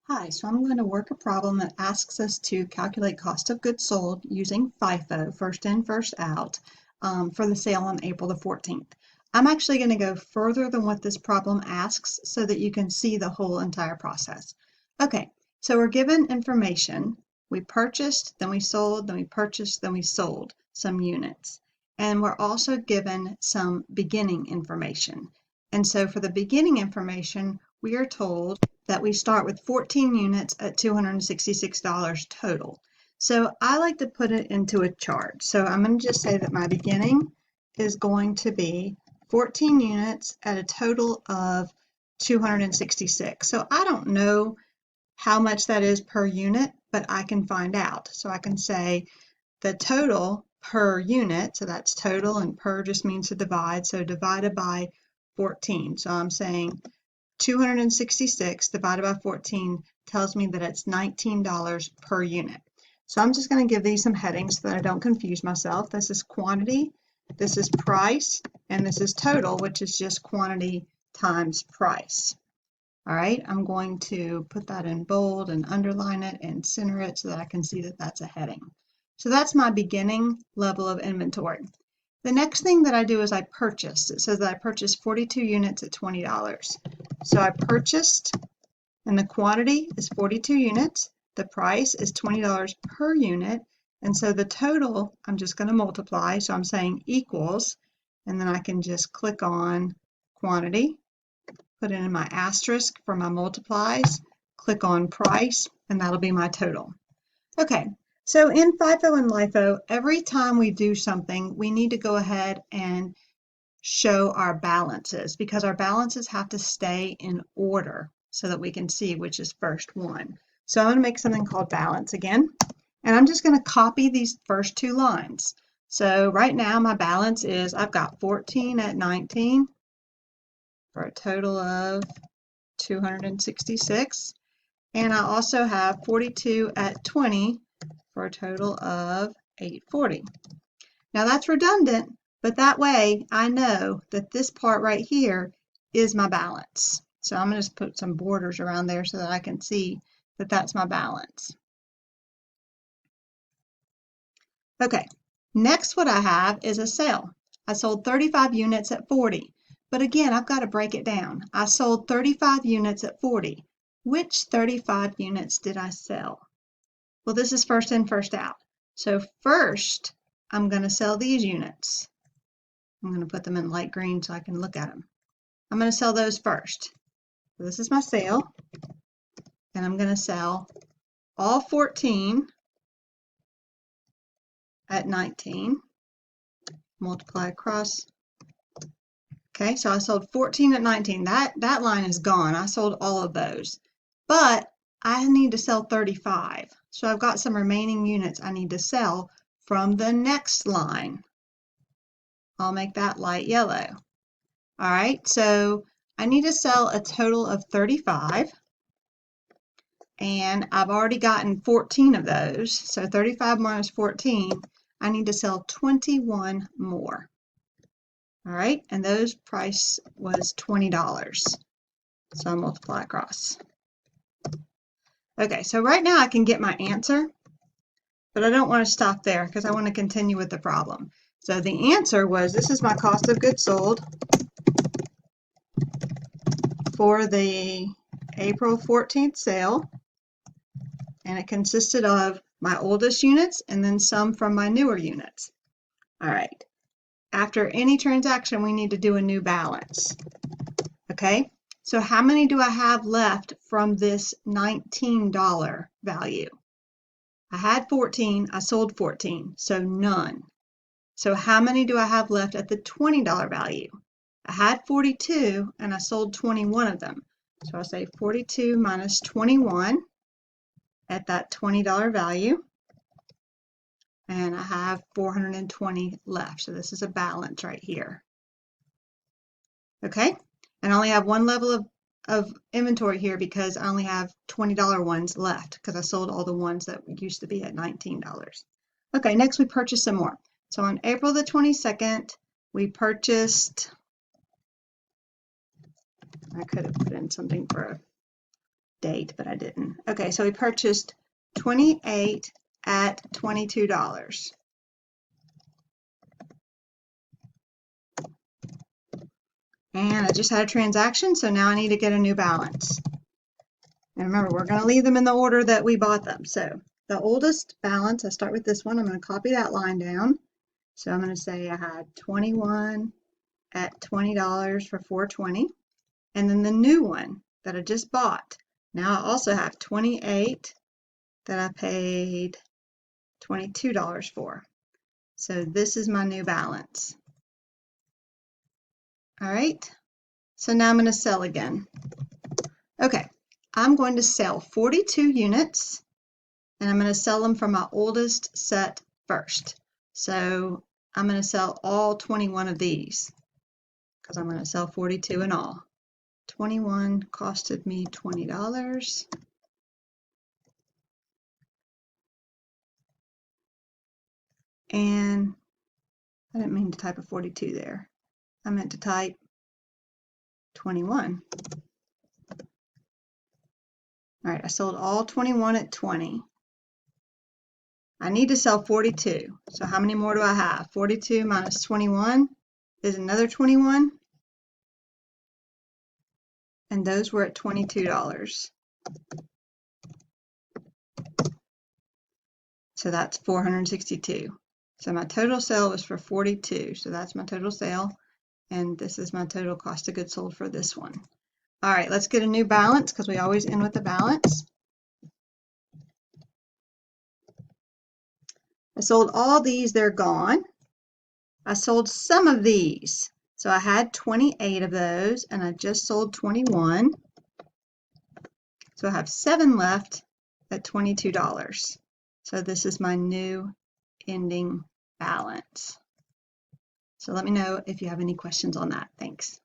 Hi, so I'm going to work a problem that asks us to calculate cost of goods sold using FIFO, first in, first out, for the sale on April the 14th. I'm actually going to go further than what this problem asks so that you can see the whole entire process. Okay, so we're given information. We purchased, then we sold, then we purchased, then we sold some units. And we're also given some beginning information. And so for the beginning information, we are told that we start with 14 units at $266 total. So I like to put it into a chart. So I'm going to just say that my beginning is going to be 14 units at a total of 266. So I don't know how much that is per unit, but I can find out. So I can say the total per unit, so that's total, and per just means to divide, so divided by 14. So I'm saying 266 divided by 14 tells me that it's $19 per unit. So I'm just going to give these some headings so that I don't confuse myself. This is quantity, this is price, and this is total, which is just quantity times price. All right, I'm going to put that in bold and underline it and center it so that I can see that that's a heading. So that's my beginning level of inventory. The next thing that I do is I purchased. It says that I purchased 42 units at $20. So I purchased, and the quantity is 42 units. The price is $20 per unit. And so the total, I'm just going to multiply. So I'm saying equals, and then I can just click on quantity, put it in my asterisk for my multiplies, click on price, and that'll be my total. Okay, so in FIFO and LIFO, every time we do something, we need to go ahead and show our balances because our balances have to stay in order so that we can see which is first one. So I'm going to make something called balance again, and I'm just going to copy these first two lines. So right now my balance is I've got 14 at 19 for a total of 266, and I also have 42 at 20 for a total of 840. Now that's redundant, but that way I know that this part right here is my balance. So I'm going to just put some borders around there so that I can see that that's my balance. Okay, next what I have is a sale. I sold 35 units at 40. But again, I've got to break it down. I sold 35 units at 40. Which 35 units did I sell? Well, this is first in, first out. So first, I'm going to sell these units. I'm going to put them in light green so I can look at them. I'm going to sell those first. So this is my sale, and I'm going to sell all 14 at 19. Multiply across. Okay, so I sold 14 at 19. That line is gone. I sold all of those. But I need to sell 35. So I've got some remaining units I need to sell from the next line. I'll make that light yellow. All right, so I need to sell a total of 35. And I've already gotten 14 of those. So 35 minus 14, I need to sell 21 more. All right, and those price was $20. So I'll multiply across. Okay, so right now I can get my answer, but I don't want to stop there because I want to continue with the problem. So the answer was, this is my cost of goods sold for the April 14th sale, and it consisted of my oldest units and then some from my newer units. All right, after any transaction, we need to do a new balance. Okay, so how many do I have left from this $19 value? I had 14, I sold 14, so none. So how many do I have left at the $20 value? I had 42 and I sold 21 of them. So I'll say 42 minus 21 at that $20 value. And I have 420 left. So this is a balance right here. Okay, and I only have one level of inventory here because I only have $20 ones left because I sold all the ones that used to be at $19. Okay, next we purchased some more. So on April the 22nd, we purchased, I could have put in something for a date, but I didn't. Okay, so we purchased 28 at $22. And I just had a transaction, so now I need to get a new balance. And remember, we're going to leave them in the order that we bought them. So the oldest balance, I start with this one. I'm going to copy that line down. So I'm going to say I had 21 at $20 for $4.20. And then the new one that I just bought. Now I also have 28 that I paid $22 for. So this is my new balance. All right. So now I'm going to sell again. Okay. I'm going to sell 42 units, and I'm going to sell them from my oldest set first. So I'm going to sell all 21 of these because I'm going to sell 42 in all. 21 costed me $20. And I didn't mean to type a 42 there. I meant to type 21. All right, I sold all 21 at 20. I need to sell 42. So how many more do I have? 42 minus 21 is another 21. And those were at $22. So that's 462. So my total sale was for 42. So that's my total sale. And this is my total cost of goods sold for this one. All right, let's get a new balance because we always end with a balance. I sold all these, they're gone. I sold some of these. So I had 28 of those and I just sold 21. So I have 7 left at $22. So this is my new ending balance. So let me know if you have any questions on that. Thanks.